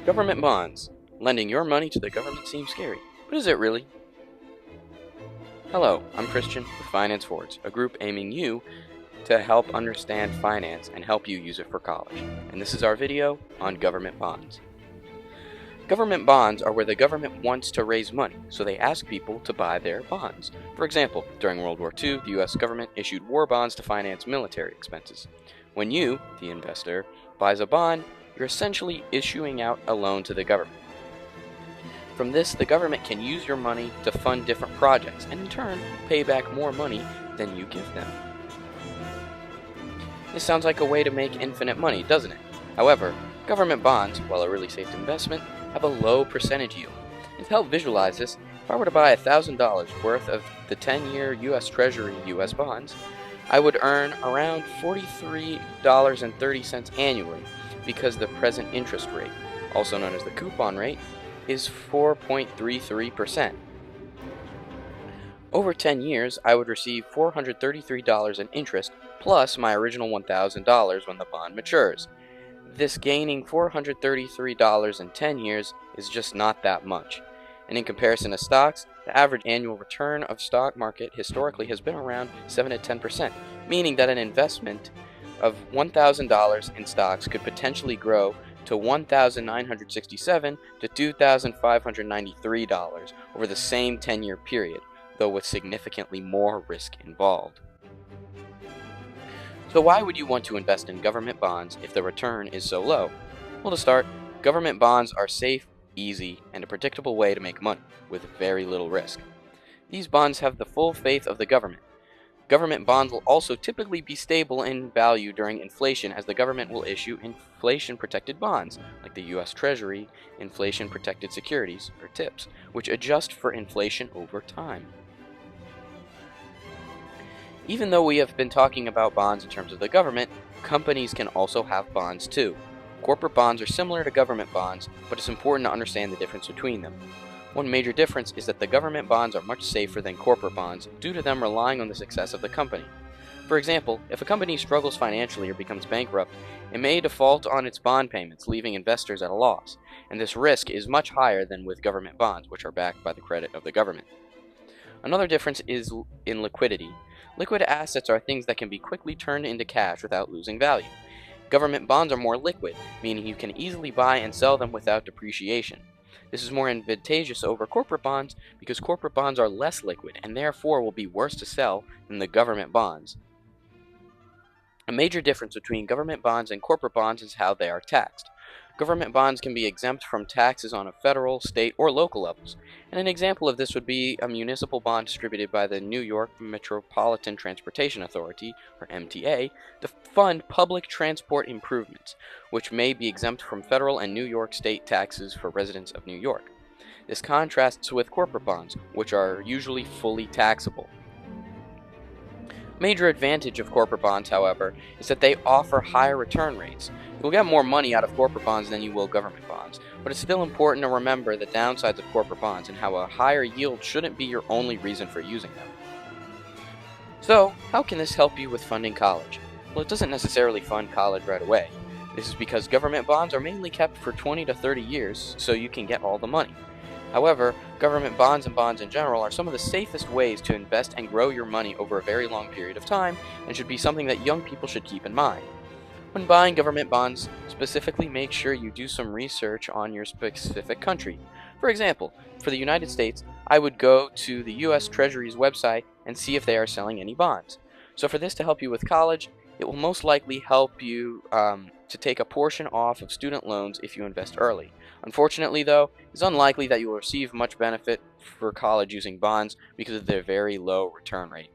Government bonds. Lending your money to the government seems scary, but is it really? Hello, I'm Christian with Finance Forwards, a group aiming you to help understand finance and help you use it for college. And this is our video on government bonds. Government bonds are where the government wants to raise money, so they ask people to buy their bonds. For example, during World War II, the US government issued war bonds to finance military expenses. When you, the investor, buys a bond, you're essentially issuing out a loan to the government. From this, the government can use your money to fund different projects and in turn pay back more money than you give them. This sounds like a way to make infinite money, doesn't it? However, government bonds, while a really safe investment, have a low percentage yield. And to help visualize this, if I were to buy $1,000 worth of the 10-year US Treasury US bonds, I would earn around $43.30 annually because the present interest rate, also known as the coupon rate, is 4.33%. Over 10 years, I would receive $433 in interest plus my original $1,000 when the bond matures. This gaining $433 in 10 years is just not that much. And in comparison to stocks, the average annual return of stock market historically has been around 7 to 10%, meaning that an investment of $1,000 in stocks could potentially grow to $1,967 to $2,593 over the same 10-year period, though with significantly more risk involved. So why would you want to invest in government bonds if the return is so low? Well, to start, government bonds are safe, easy, and a predictable way to make money with very little risk. These bonds have the full faith of the government. Government bonds will also typically be stable in value during inflation, as the government will issue inflation-protected bonds, like the US Treasury Inflation-Protected Securities, or TIPS, which adjust for inflation over time. Even though we have been talking about bonds in terms of the government, companies can also have bonds too. Corporate bonds are similar to government bonds, but it's important to understand the difference between them. One major difference is that the government bonds are much safer than corporate bonds due to them relying on the success of the company. For example, if a company struggles financially or becomes bankrupt, it may default on its bond payments, leaving investors at a loss, and this risk is much higher than with government bonds, which are backed by the credit of the government. Another difference is in liquidity. Liquid assets are things that can be quickly turned into cash without losing value. Government bonds are more liquid, meaning you can easily buy and sell them without depreciation. This is more advantageous over corporate bonds because corporate bonds are less liquid and therefore will be worse to sell than the government bonds. A major difference between government bonds and corporate bonds is how they are taxed. Government bonds can be exempt from taxes on a federal, state, or local levels, and an example of this would be a municipal bond distributed by the New York Metropolitan Transportation Authority, or MTA, to fund public transport improvements, which may be exempt from federal and New York state taxes for residents of New York. This contrasts with corporate bonds, which are usually fully taxable. Major advantage of corporate bonds, however, is that they offer higher return rates. You'll get more money out of corporate bonds than you will government bonds, but it's still important to remember the downsides of corporate bonds and how a higher yield shouldn't be your only reason for using them. So, how can this help you with funding college? Well, it doesn't necessarily fund college right away. This is because government bonds are mainly kept for 20 to 30 years, so you can get all the money. However, government bonds and bonds in general are some of the safest ways to invest and grow your money over a very long period of time, and should be something that young people should keep in mind. When buying government bonds, specifically make sure you do some research on your specific country. For example, for the United States, I would go to the US Treasury's website and see if they are selling any bonds. So for this to help you with college, it will most likely help you to take a portion off of student loans if you invest early. Unfortunately, though, it's unlikely that you will receive much benefit for college using bonds because of their very low return rate.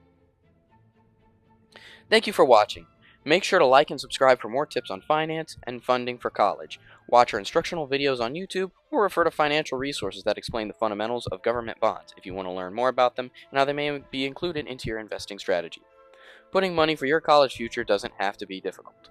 Thank you for watching. Make sure to like and subscribe for more tips on finance and funding for college. Watch our instructional videos on YouTube or refer to financial resources that explain the fundamentals of government bonds if you want to learn more about them and how they may be included into your investing strategy. Putting money for your college future doesn't have to be difficult.